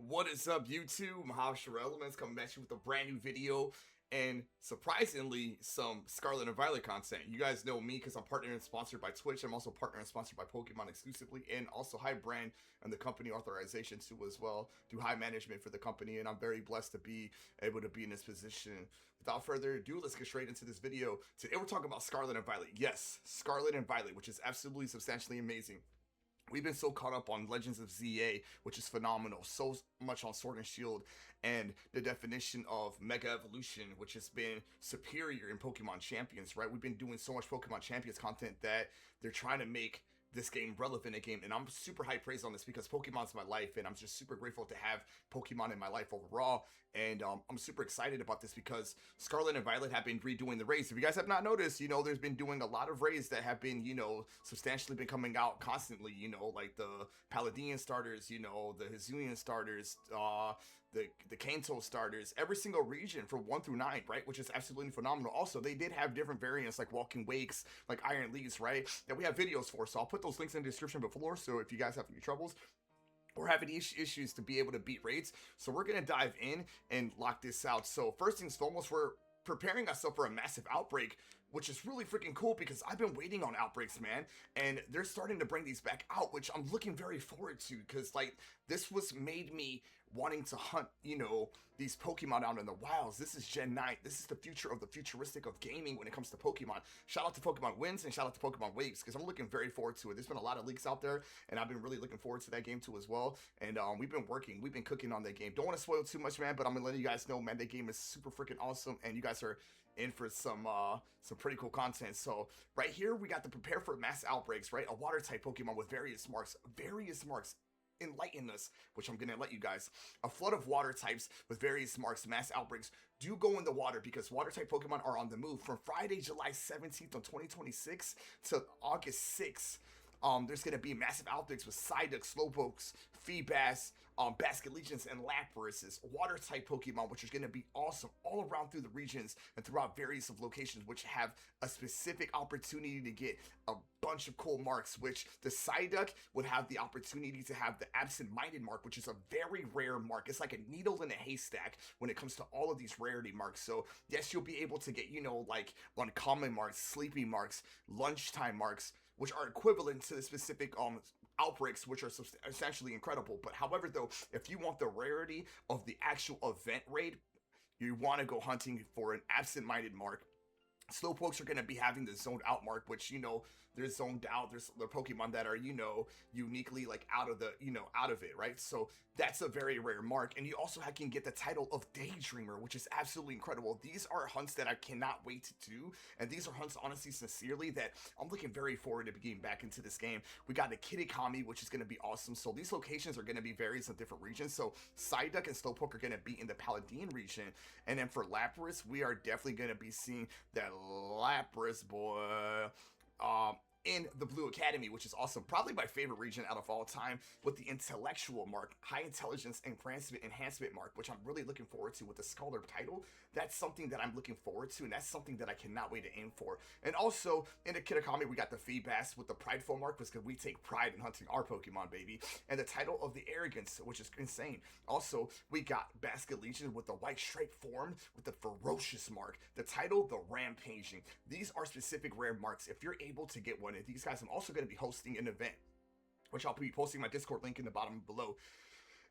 What is up, YouTube? Mahashara Elements coming at you with a brand new video and surprisingly some Scarlet and Violet content. You guys know me because I'm partnered and sponsored by Twitch. I'm also partnered and sponsored by Pokemon exclusively, and also high brand and the company authorization too as well. Do high management for the company, and I'm very blessed to be able to be in this position. Without further ado, let's get straight into this video. Today we're talking about Scarlet and Violet. Yes, Scarlet and Violet, which is absolutely substantially amazing. We've been so caught up on Legends of ZA, which is phenomenal, so much on Sword and Shield, and the definition of Mega Evolution, which has been superior in Pokemon Champions, right? We've been doing so much Pokemon Champions content that they're trying to make this game relevant again, and I'm super high praise on this because Pokemon's my life, and I'm just super grateful to have Pokemon in my life overall, and I'm super excited about this because Scarlet and Violet have been redoing the raids. If you guys have not noticed, there's been doing a lot of raids that have been, substantially been coming out constantly, like the Paledea starters, the Hisuian starters, the Kanto starters, every single region from 1 through 9, right? Which is absolutely phenomenal. Also, they did have different variants like Walking Wakes, like Iron Leaves, right? That we have videos for. So I'll put those links in the description below. So if you guys have any troubles or have any issues to be able to beat raids. So we're going to dive in and lock this out. So first things foremost, we're preparing ourselves for a massive outbreak, which is really freaking cool because I've been waiting on outbreaks, man, and they're starting to bring these back out, which I'm looking very forward to because, like, this was made me wanting to hunt, these Pokemon out in the wilds. This is Gen 9. This is the future of the futuristic of gaming when it comes to Pokemon. Shout out to Pokemon Wins and shout out to Pokemon Waves because I'm looking very forward to it. There's been a lot of leaks out there, and I've been really looking forward to that game too as well. And we've been cooking on that game. Don't want to spoil too much, man, but I'm gonna let you guys know, man, that game is super freaking awesome, and you guys are in for some pretty cool content. So right here we got to prepare for mass outbreaks, right? A water type Pokemon with various marks enlighten us, which I'm gonna let you guys. A flood of water types with various marks, mass outbreaks do go in the water because water type Pokemon are on the move from Friday, July 17th of 2026 to August 6th. There's going to be massive outbreaks with Psyduck, Slowpokes, Feebas, Basket Legions, and Laprases, water-type Pokemon, which is going to be awesome all around through the regions and throughout various of locations, which have a specific opportunity to get a bunch of cool marks, which the Psyduck would have the opportunity to have the Absent-Minded mark, which is a very rare mark. It's like a needle in a haystack when it comes to all of these rarity marks. So, yes, you'll be able to get, like, uncommon marks, sleepy marks, lunchtime marks, which are equivalent to the specific outbreaks, which are essentially incredible. But however, though, if you want the rarity of the actual event raid, you want to go hunting for an absent-minded mark. Slowpokes are going to be having the zoned out mark, which, they're zoned out. There's the Pokemon that are, uniquely like out of it, right? So that's a very rare mark. And you also can get the title of Daydreamer, which is absolutely incredible. These are hunts that I cannot wait to do. And these are hunts, honestly, sincerely, that I'm looking very forward to getting back into this game. We got the Kitakami, which is going to be awesome. So these locations are going to be various in different regions. So Psyduck and Slowpoke are going to be in the Paladine region. And then for Lapras, we are definitely going to be seeing that Lapras, boy, in the Blue Academy, which is awesome. Probably my favorite region out of all time, with the intellectual mark, high intelligence and enhancement mark, which I'm really looking forward to with the Scholar title. That's something that I'm looking forward to, and that's something that I cannot wait to aim for. And also, in the Kitakami, we got the Feebas with the Prideful mark, because we take pride in hunting our Pokemon, baby. And the title of the Arrogance, which is insane. Also, we got Basket Legion with the White Stripe form with the Ferocious mark. The title, the Rampaging. These are specific rare marks. If you're able to get one of these guys, I'm also going to be hosting an event, which I'll be posting my Discord link in the bottom below.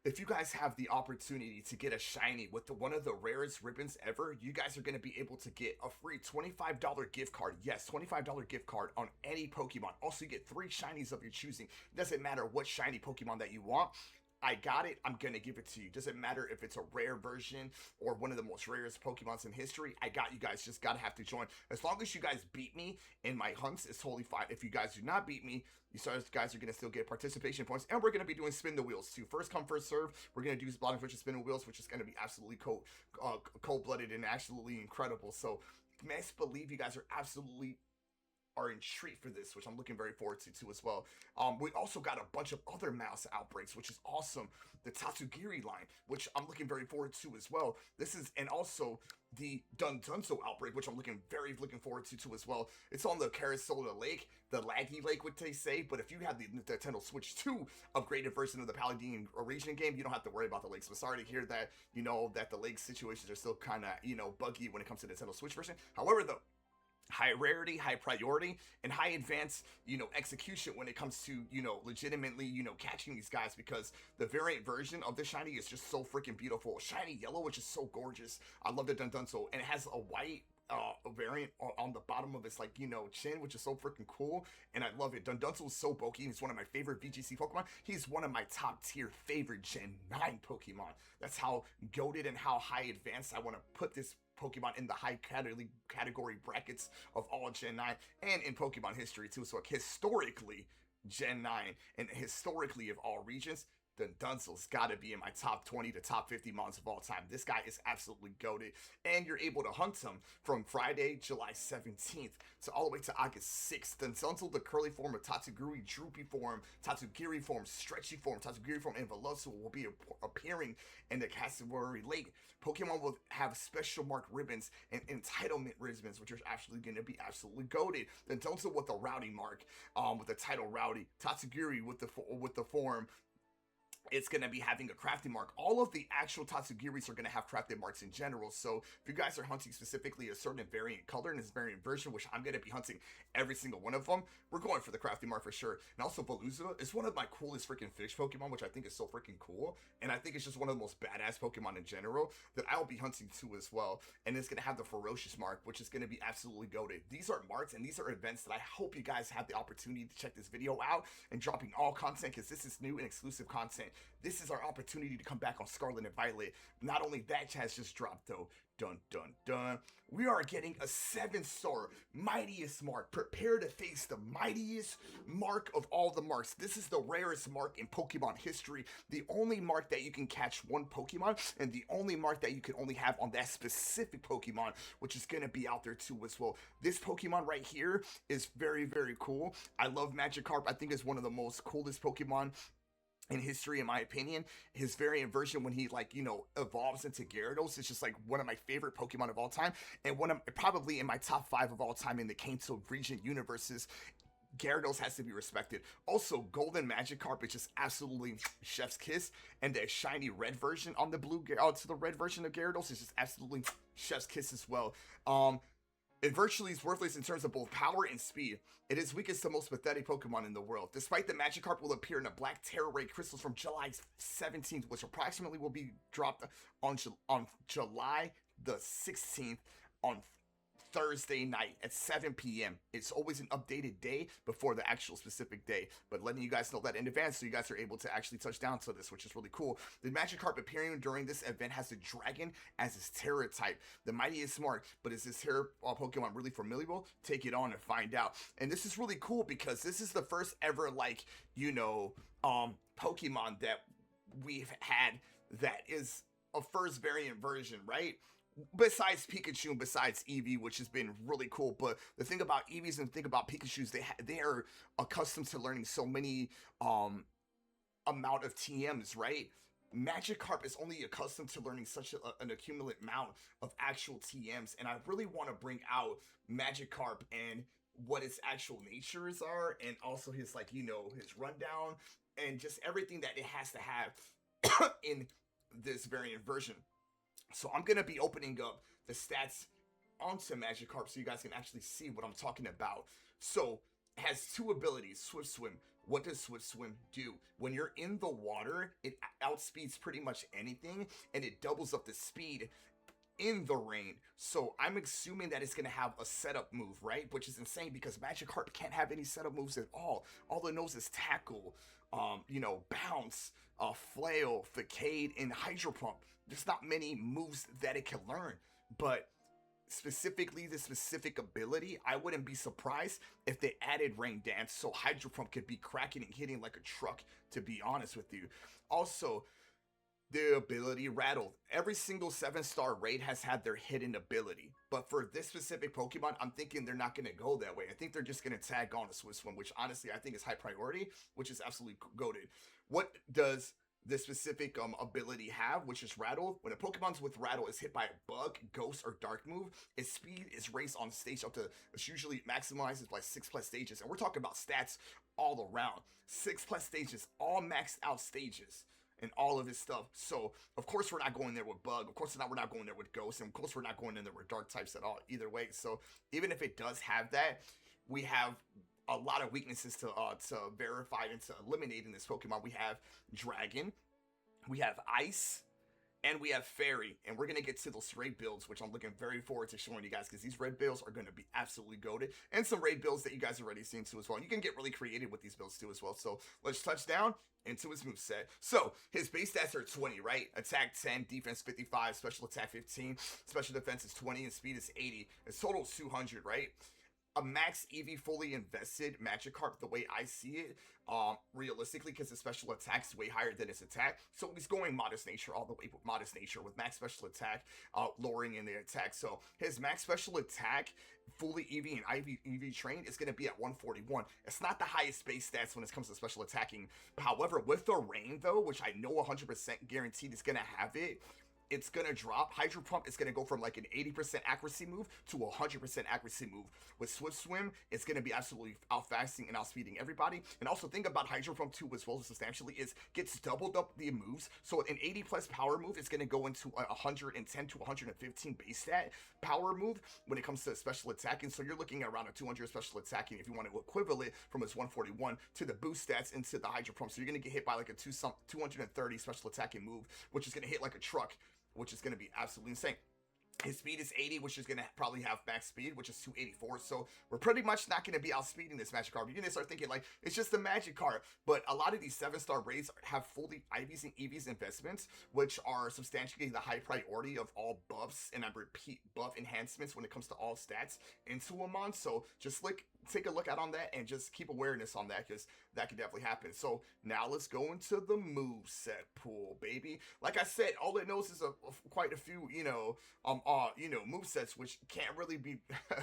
If you guys have the opportunity to get a shiny with one of the rarest ribbons ever, you guys are going to be able to get a free $25 gift card. Yes, $25 gift card on any Pokemon. Also, you get 3 shinies of your choosing. It doesn't matter what shiny Pokemon that you want. I got it, I'm gonna give it to you. Doesn't matter if it's a rare version or one of the most rarest Pokemons in history. I got you guys, just gotta have to join. As long as you guys beat me in my hunts, it's totally fine. If you guys do not beat me, you guys are gonna still get participation points, and we're gonna be doing spin the wheels too. First come, first serve. We're gonna do bottom fish spin the wheels, which is gonna be absolutely cold-blooded and absolutely incredible. So best believe you guys are in treat for this, which I'm looking very forward to too as well. We also got a bunch of other mouse outbreaks, which is awesome. The Tatsugiri line, which I'm looking very forward to as well. And also the Dundunzo outbreak, which I'm looking forward to as well. It's on the Carasola Lake, the laggy lake, what they say. But if you have the Nintendo Switch 2 upgraded version of the Paladin region game, you don't have to worry about the lakes. So sorry to hear that, that the lake situations are still kind of, buggy when it comes to the Nintendo Switch version. However, though, high rarity, high priority, and high advanced, execution when it comes to, legitimately, catching these guys, because the variant version of the shiny is just so freaking beautiful. Shiny yellow, which is so gorgeous. I love the Dundunzo, and it has a white variant on the bottom of its chin, which is so freaking cool, and I love it. Dundunzo is so bulky. He's one of my favorite VGC Pokemon. He's one of my top tier favorite Gen 9 Pokemon. That's how goated and how high advanced I want to put this Pokemon in the high category brackets of all Gen 9 and in Pokemon history too. So like, historically Gen 9 and historically of all regions, then Dunzel's got to be in my top 20 to top 50 mons of all time. This guy is absolutely goated, and you're able to hunt him from Friday, July 17th to all the way to August 6th. Dunzel, the curly form of Tatsugiri, droopy form, Tatsugiri form, stretchy form, Tatsugiri form, and Veloso will be appearing in the Cassowary Lake. Pokemon will have special mark ribbons and entitlement ribbons, which are actually going to be absolutely goated. Then Dunzel with the Rowdy mark, with the title Rowdy. Tatsugiri with the form. It's going to be having a crafting mark. All of the actual Tatsugiris are going to have crafted marks in general. So if you guys are hunting specifically a certain variant color in this variant version, which I'm going to be hunting every single one of them, we're going for the crafting mark for sure. And also Veluza is one of my coolest freaking fish Pokemon, which I think is so freaking cool. And I think it's just one of the most badass Pokemon in general that I'll be hunting too as well. And it's going to have the ferocious mark, which is going to be absolutely goated. These are marks and these are events that I hope you guys have the opportunity to check this video out and dropping all content, because this is new and exclusive content. This is our opportunity to come back on Scarlet and Violet. Not only that has just dropped though. Dun dun dun. We are getting a 7-star mightiest mark. Prepare to face the mightiest mark of all the marks. This is the rarest mark in Pokemon history. The only mark that you can catch one Pokemon, and the only mark that you can only have on that specific Pokemon, which is going to be out there too as well. This Pokemon right here is very, very cool. I love Magikarp. I think it's one of the most coolest Pokemon in history, in my opinion. His variant version, when he evolves into Gyarados, is just like one of my favorite Pokemon of all time, and one of probably in my top 5 of all time in the Kanto region universes. Gyarados has to be respected. Also, Golden Magikarp is just absolutely chef's kiss, and the shiny red version on the to the red version of Gyarados is just absolutely chef's kiss as well. It virtually is worthless in terms of both power and speed. It is weakest to most pathetic Pokemon in the world. Despite the Magikarp will appear in a black Terra Ray crystals from July 17th, which approximately will be dropped on July the 16th on Thursday night at 7 p.m. It's always an updated day before the actual specific day, but letting you guys know that in advance so you guys are able to actually touch down to this, which is really cool. The Magikarp appearing during this event has the dragon as its Terra type. The mighty is smart, but is this Terra Pokemon really formidable? Take it on and find out. And this is really cool because this is the first ever Pokemon that we've had that is a first variant version, right? Besides Pikachu and besides Eevee, which has been really cool. But the thing about Eevees and the thing about Pikachus, they are accustomed to learning so many amount of TMs, right? Magikarp is only accustomed to learning such an accumulated amount of actual TMs, and I really want to bring out Magikarp and what its actual natures are, and also his his rundown and just everything that it has to have in this variant version. So I'm going to be opening up the stats onto Magikarp so you guys can actually see what I'm talking about. So it has 2 abilities, Swift Swim. What does Swift Swim do? When you're in the water, it outspeeds pretty much anything, and it doubles up the speed in the rain. So I'm assuming that it's going to have a setup move, right? Which is insane because Magikarp can't have any setup moves at all. All it knows is Tackle, Bounce, Flail, Facade, and Hydro Pump. There's not many moves that it can learn, but specifically the specific ability, I wouldn't be surprised if they added Rain Dance so Hydro Pump could be cracking and hitting like a truck, to be honest with you. Also, the ability Rattle. Every single 7-star raid has had their hidden ability, but for this specific Pokemon, I'm thinking they're not going to go that way. I think they're just going to tag on a Swift Swim, which honestly I think is high priority, which is absolutely goated. What does this specific ability have, which is Rattle. When a Pokemon's with Rattle is hit by a bug, ghost, or dark move, its speed is raised on stage up to, it's usually maximizes by 6+ stages. And we're talking about stats all around. 6+ stages, all maxed out stages. And all of his stuff. So, of course, we're not going there with Bug. Of course, we're not going there with Ghost. And, of course, we're not going in there with Dark types at all. Either way. So, even if it does have that, we have a lot of weaknesses to verify and to eliminate in this Pokemon. We have Dragon. We have Ice. And we have Fairy, and we're going to get to those raid builds, which I'm looking very forward to showing you guys, because these raid builds are going to be absolutely goated, and some raid builds that you guys have already seen too as well. And you can get really creative with these builds too as well. So let's touch down into his moveset. So his base stats are 20, right? Attack 10, defense 55, special attack 15, special defense is 20, and speed is 80. His total is 200, right? A max EV fully invested Magikarp, the way I see it, realistically, because his special attack's way higher than his attack. So he's going Modest Nature all the way with Modest Nature with max special attack, lowering in the attack. So his max special attack, fully EV and EV trained, is going to be at 141. It's not the highest base stats when it comes to special attacking. However, with the rain, though, which I know 100% guaranteed is going to have it, it's going to drop. Hydro Pump is going to go from like an 80% accuracy move to a 100% accuracy move. With Swift Swim, it's going to be absolutely out-fasting and out-speeding everybody. And also think about Hydro Pump 2 as well, substantially, is gets doubled up the moves. So an 80+ power move is going to go into a 110 to 115 base stat power move when it comes to special attacking. So you're looking at around a 200 special attacking if you want to equivalent from his 141 to the boost stats into the Hydro Pump. So you're going to get hit by like a 230 special attacking move, which is going to hit like a truck, which is going to be absolutely insane. His speed is 80, which is going to probably have max speed, which is 284. So we're pretty much not going to be outspeeding this Magikarp. You're going to start thinking, like, it's just a Magikarp. But a lot of these 7-star raids have fully IVs and EVs investments, which are substantially the high priority of all buffs, and I repeat, buff enhancements when it comes to all stats into a mon. So just take a look out on that and just keep awareness on that, because that could definitely happen. So now let's go into the moveset pool, baby. Like I said, all it knows is quite a few, movesets, which can't really be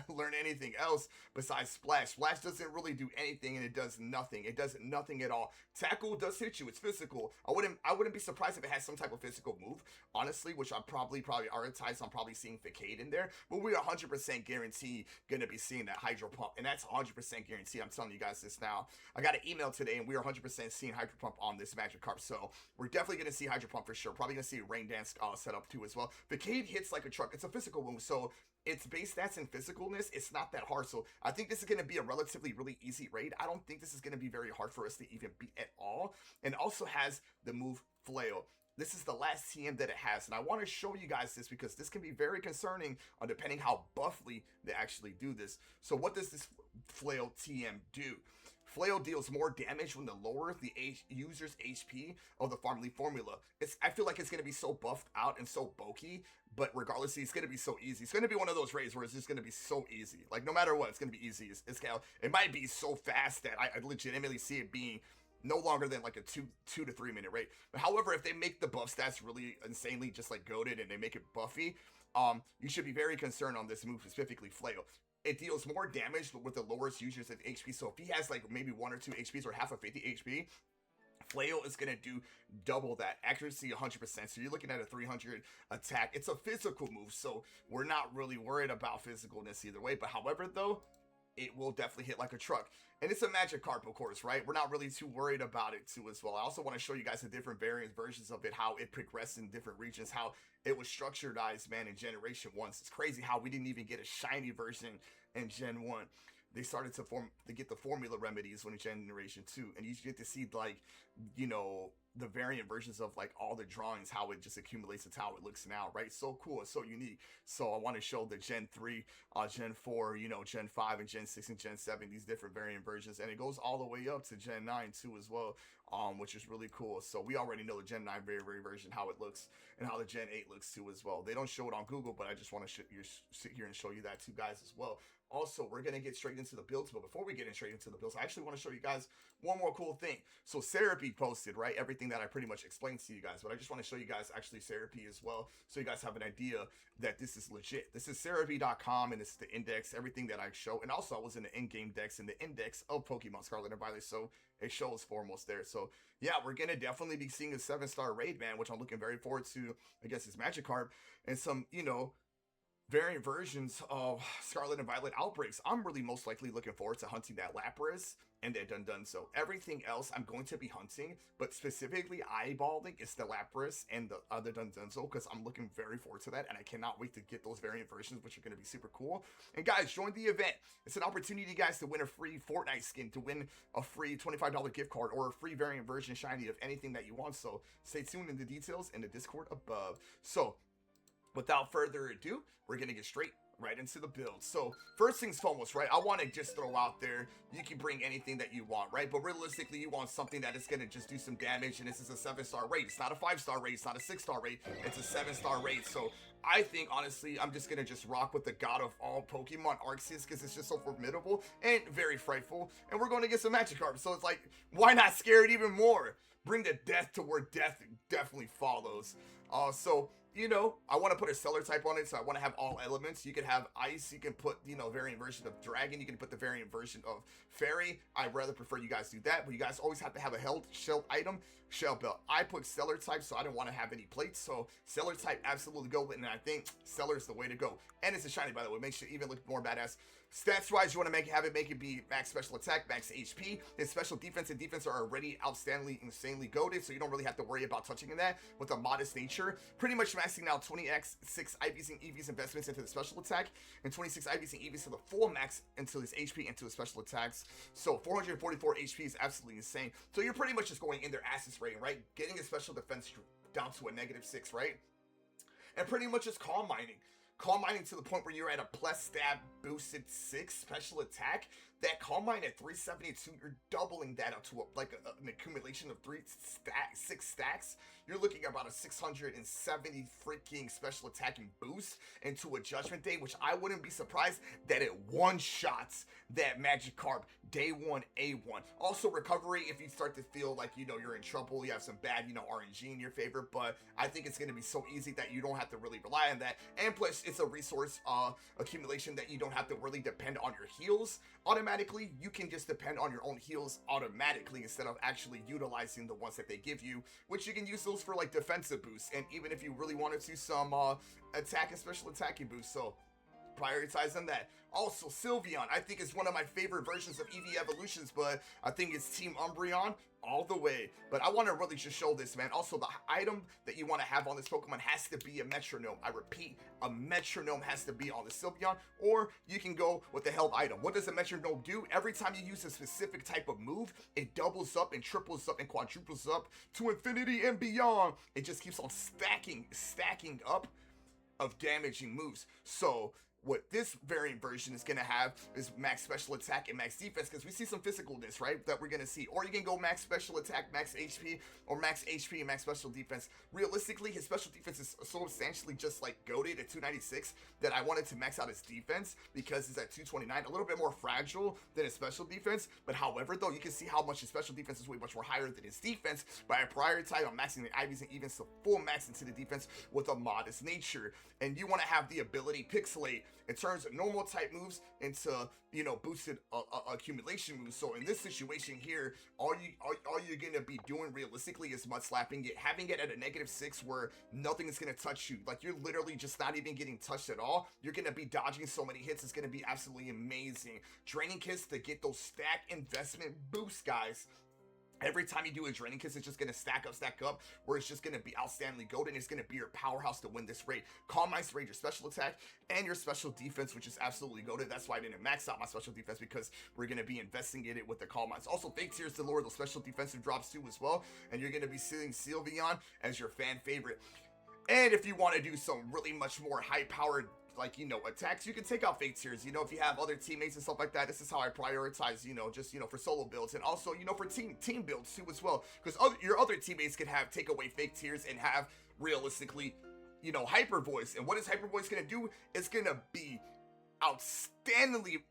learn anything else besides Splash. Splash doesn't really do anything, and it does nothing. It does nothing at all. Tackle does hit you. It's physical. I wouldn't be surprised if it has some type of physical move, honestly, which I probably prioritize on probably seeing Facade in there. But we're 100% guaranteed gonna be seeing that Hydro Pump, and that's 100% guaranteed. I'm telling you guys this now. I got an email today, and we are 100% seeing Hydro Pump on this Magikarp. So we're definitely gonna see Hydro Pump for sure. Probably gonna see Rain Dance set up too as well. Facade hits like a truck. It's a physical move, so its base stats and physicalness, it's not that hard. So I think this is going to be a relatively really easy raid. I don't think this is going to be very hard for us to even beat at all. And also has the move Flail. This is the last TM that it has, and I want to show you guys this because this can be very concerning on depending how buffly they actually do this. So what does this Flail TM do? Flail deals more damage when the lower the user's HP of the Farm Leaf formula. I feel like it's going to be so buffed out and so bulky, but regardless, it's going to be so easy. It's going to be one of those raids where it's just going to be so easy. Like, no matter what, it's going to be easy. It might be so fast that I legitimately see it being no longer than like a 2 to 3 minute rate. But however, if they make the buff stats really insanely just like goated and they make it buffy, you should be very concerned on this move, specifically Flail. It deals more damage with the lowest users of HP. So if he has like maybe 1 or 2 HPs or half of 50 HP, Flail is going to do double that. Accuracy 100%. So you're looking at a 300 attack. It's a physical move, so we're not really worried about physicalness either way. But however, though, it will definitely hit like a truck. And it's a Magikarp, of course, right? We're not really too worried about it too as well. I also want to show you guys the different versions of it, how it progressed in different regions, how it was structuredized, man, in Generation 1. It's crazy how we didn't even get a shiny version in Gen 1. They started to get the formula remedies when in Generation 2, and you get to see, like, the variant versions of like all the drawings, how it just accumulates to how it looks now, right? So cool, it's so unique. So I want to show the Gen 3, Gen 4, Gen 5 and Gen 6 and Gen 7, these different variant versions, and it goes all the way up to Gen 9 too as well, which is really cool. So we already know the Gen 9 very version, how it looks, and how the Gen 8 looks too as well. They don't show it on Google, but I just want to sit here and show you that too, guys, as well. Also, we're going to get straight into the builds, but before we get straight into the builds, I actually want to show you guys one more cool thing. So Serapi posted, right, everything that I pretty much explained to you guys, but I just want to show you guys actually Serapi as well, so you guys have an idea that this is legit. This is Serapi.com, and this is the index, everything that I show, and also I was in the in-game decks and the index of Pokemon Scarlet and Violet, so it shows foremost there. So yeah, we're going to definitely be seeing a 7-star raid, man, which I'm looking very forward to. I guess it's Magikarp, and some, you know, variant versions of Scarlet and Violet outbreaks. I'm really most likely looking forward to hunting that Lapras and that Dun. So everything else I'm going to be hunting, but specifically eyeballing is the Lapras and the other Dunzo, because I'm looking very forward to that, and I cannot wait to get those variant versions, which are going to be super cool. And guys, join the event. It's an opportunity, guys, to win a free Fortnite skin, to win a free $25 gift card, or a free variant version shiny of anything that you want. So stay tuned in the details in the Discord above. So without further ado, we're going to get straight right into the build. So first things foremost, right, I want to just throw out there, you can bring anything that you want, right? But realistically, you want something that is going to just do some damage, and this is a 7-star raid. It's not a 5-star raid, it's not a 6-star raid, it's a 7-star raid. So I think, honestly, I'm just going to just rock with the god of all Pokemon, Arceus, because it's just so formidable and very frightful. And we're going to get some Magikarp, so it's like, why not scare it even more? Bring the death to where death definitely follows. So, you know, I want to put a stellar type on it, so I want to have all elements. You can have ice, you can put, you know, variant version of dragon, you can put the variant version of fairy. I'd rather prefer you guys do that, but you guys always have to have a held shell item, shell belt. I put stellar type, so I don't want to have any plates, so stellar type absolutely go, and I think stellar is the way to go. And it's a shiny, by the way, makes it even look more badass. Stats wise, you want to have it be max special attack, max HP. His special defense and defense are already outstandingly, insanely goated, so you don't really have to worry about touching in that with a modest nature. Pretty much maxing out 20x 6 IVs and EVs investments into the special attack, and 26 IVs and EVs to the full max into his HP into his special attacks. So 444 HP is absolutely insane. So you're pretty much just going in their asses rating, right? Getting his special defense down to a -6, right? And pretty much just calm mining. Calm mining to the point where you're at a plus stab boosted 6 special attack. That calm mine at 372, you're doubling that up to an accumulation of 6 stacks. You're looking at about a 670 freaking special attacking boost into a Judgment Day, which I wouldn't be surprised that it one-shots that Magikarp day 1 A1. Also recovery, if you start to feel like, you know, you're in trouble, you have some bad, you know, RNG in your favor, but I think it's going to be so easy that you don't have to really rely on that. And plus, it's a resource accumulation that you don't have to really depend on your heals automatically. You can just depend on your own heals automatically instead of actually utilizing the ones that they give you, which you can use those for like defensive boosts, and even if you really wanted to, some attack and special attacking boosts. So prioritize on that. Also, Sylveon, I think is one of my favorite versions of EV evolutions, but I think it's Team Umbreon all the way. But I want to really just show this, man. Also, the item that you want to have on this Pokemon has to be a metronome. I repeat, a metronome has to be on the Sylveon, or you can go with the held item. What does a metronome do? Every time you use a specific type of move, it doubles up and triples up and quadruples up to infinity and beyond. It just keeps on stacking up of damaging moves. So what this variant version is going to have is max special attack and max defense, because we see some physicalness, right, that we're going to see. Or you can go max special attack, max HP, or max HP and max special defense. Realistically, his special defense is so substantially just like goated at 296 that I wanted to max out his defense because it's at 229, a little bit more fragile than his special defense. But however, though, you can see how much his special defense is way much more higher than his defense by a prioritize on maxing the IVs and evens to full max into the defense with a modest nature. And you want to have the ability pixelate. It turns normal type moves into, you know, boosted accumulation moves. So in this situation here, all you're gonna be doing realistically is mud slapping it, having it at a -6 where nothing is gonna touch you. Like, you're literally just not even getting touched at all. You're gonna be dodging so many hits. It's gonna be absolutely amazing. Draining Kiss to get those stack investment boosts, guys. Every time you do a Draining Kiss, it's just going to stack up, where it's just going to be outstandingly gold, and it's going to be your powerhouse to win this raid. Calm Mind's raid, your special attack, and your special defense, which is absolutely goaded. That's why I didn't max out my special defense, because we're going to be investing in it with the Calm Minds. Also, Fake Tears to lower those special defensive drops too as well, and you're going to be seeing Sylveon as your fan favorite. And if you want to do some really much more high-powered, like, you know, attacks, you can take out Fake Tears. You know, if you have other teammates and stuff like that, this is how I prioritize, you know, just, you know, for solo builds, and also, you know, for team builds too as well, because your other teammates can take away Fake Tears and have realistically, you know, Hyper Voice. And what is Hyper Voice gonna do? It's gonna be outstandingly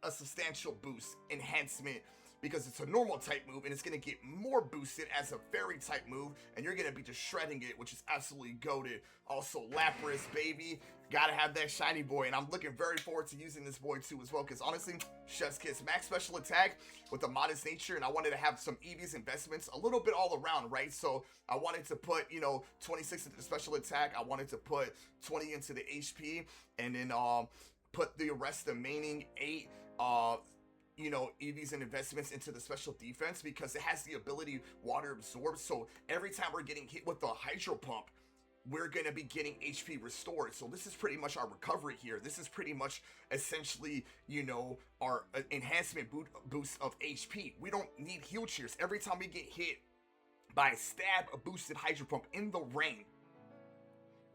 a substantial boost enhancement because it's a normal type move and it's going to get more boosted as a fairy type move and you're going to be just shredding it, which is absolutely goated. Also Lapras, baby, gotta have that shiny boy, and I'm looking very forward to using this boy too as well because honestly, chef's kiss. Max special attack with a modest nature, and I wanted to have some EVs investments a little bit all around, right? So I wanted to put 26 into the special attack, I wanted to put 20 into the HP, and then put the rest remaining 8 EVs and investments into the special defense because it has the ability water absorb. So every time we're getting hit with the hydro pump, we're going to be getting HP restored. So this is pretty much our recovery here. This is pretty much essentially, our enhancement boost of HP. We don't need heal cheers. Every time we get hit by a stab, a boosted hydro pump in the rain,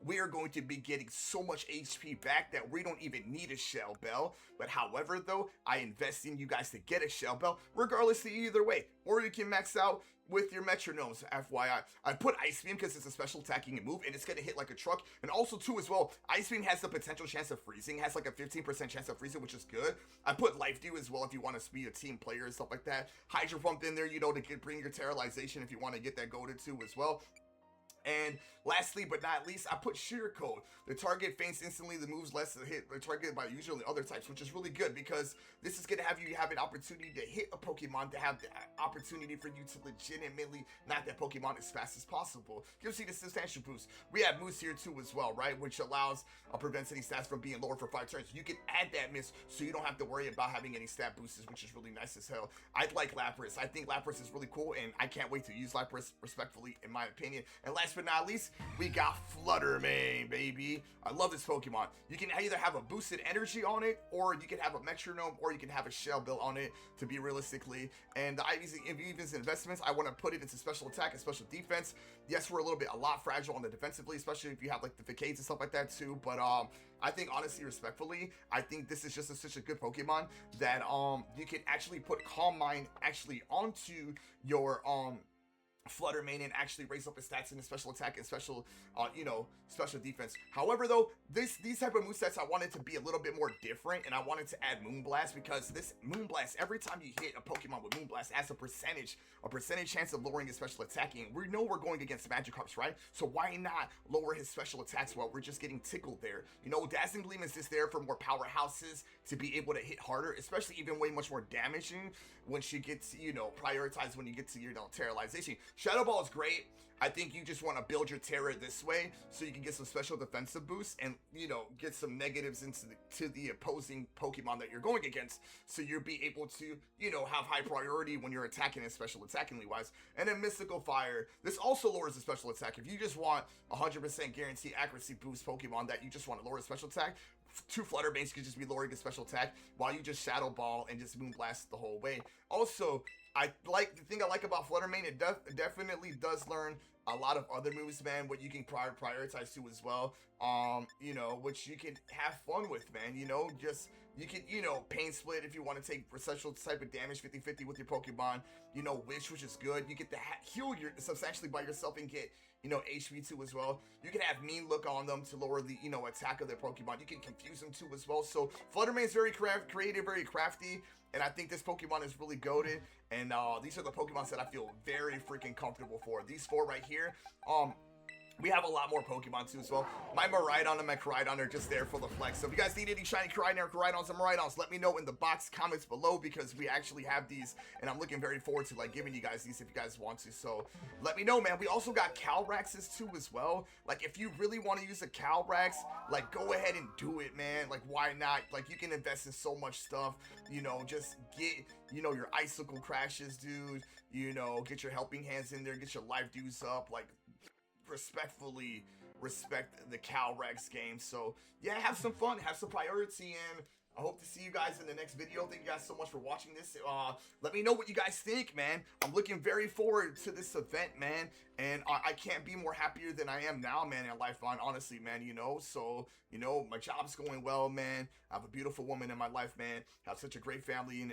we are going to be getting so much HP back that we don't even need a Shell Bell. But however, though, I invest in you guys to get a Shell Bell, regardless of either way. Or you can max out with your metronomes, FYI. I put Ice Beam because it's a special attacking move and it's going to hit like a truck. And also, too, as well, Ice Beam has the potential chance of freezing, has like a 15% chance of freezing, which is good. I put Life Dew as well if you want to be a team player and stuff like that. Hydro Pump in there, to bring your Terrorization if you want to get that goaded too as well. And lastly, but not least, I put Sheer Code. The target faints instantly, the moves less to hit the target by usually other types, which is really good because this is going to have you have an opportunity to hit a Pokemon, to have the opportunity for you to legitimately knock that Pokemon as fast as possible. Gives you the substantial boost. We have Moose here too as well, right? Which allows, prevents any stats from being lower for 5 turns. You can add that miss so you don't have to worry about having any stat boosts, which is really nice as hell. I like Lapras. I think Lapras is really cool and I can't wait to use Lapras respectfully in my opinion. And last but not least, we got Fluttermane, baby. I love this Pokemon. You can either have a boosted energy on it, or you can have a metronome, or you can have a shell built on it, to be realistically. And the IVs and investments, I want to put it into special attack and special defense. Yes, we're a lot fragile on the defensively, especially if you have like the Facades and stuff like that too. But I think honestly, respectfully, I think this is just such a good Pokemon that you can actually put Calm Mind actually onto your Fluttermane and actually raise up his stats in the special attack and special, special defense. However, though, these type of movesets I wanted to be a little bit more different, and I wanted to add Moonblast because this Moonblast, every time you hit a Pokemon with Moonblast, has a percentage chance of lowering his special attacking. We know we're going against Magikarps, right? So why not lower his special attacks while we're just getting tickled there? Dazzling Gleam is just there for more powerhouses to be able to hit harder, especially even way much more damaging when she gets, prioritized when you get to your Terrorization. Shadow Ball is great. I think you just want to build your Terra this way so you can get some special defensive boosts and, get some negatives to the opposing Pokemon that you're going against. So you'll be able to, have high priority when you're attacking and special attackingly wise. And then Mystical Fire. This also lowers the special attack. If you just want 100% guaranteed accuracy boost Pokemon that you just want to lower the special attack, 2 Fluttermanes could just be lowering the special attack while you just Shadow Ball and just Moonblast the whole way. Also, the thing I like about Fluttermane, it definitely does learn a lot of other moves, man, what you can prioritize to as well, which you can have fun with, man, you can, Pain Split if you want to take special type of damage 50-50 with your Pokemon, Wish, which is good. You get to heal substantially by yourself and get, HP too as well. You can have Mean Look on them to lower the, attack of their Pokemon. You can confuse them too as well. So Fluttermane is very creative, very crafty, and I think this Pokemon is really goated. And these are the Pokemons that I feel very freaking comfortable for. These 4 right here, we have a lot more Pokemon too as well. My Miraidon and my Koraidon are just there for the flex. So if you guys need any shiny Koraidons and Miraidons, let me know in the box comments below because we actually have these and I'm looking very forward to giving you guys these if you guys want to. So let me know, man. We also got Calraxes too as well. If you really want to use a Calrax, go ahead and do it, man. Why not? You can invest in so much stuff, just get, your Icicle Crashes, dude, get your Helping Hands in there, get your Life Dews up, respectfully respect the Calrax game. So yeah, have some fun, have some priority, and I hope to see you guys in the next video. Thank you guys so much for watching this. Let me know what you guys think, man. I'm looking very forward to this event, man, and I can't be more happier than I am now, man, in life, honestly, man, so, my job's going well, man. I have a beautiful woman in my life, man. I have such a great family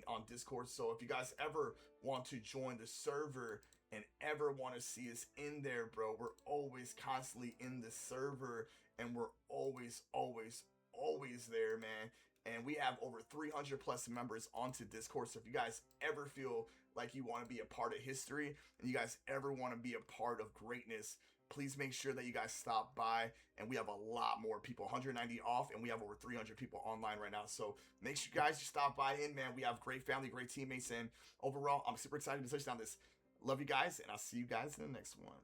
on Discord. So if you guys ever want to join the server and ever want to see us in there, bro, we're always constantly in the server, and we're always always there, man. And we have over 300 plus members onto Discord. So if you guys ever feel like you want to be a part of history and you guys ever want to be a part of greatness, please make sure that you guys stop by. And we have a lot more people, 190 off, and we have over 300 people online right now. So make sure you guys just stop by in, man. We have great family, great teammates, and overall, I'm super excited to touch down this. Love you guys, and I'll see you guys in the next one.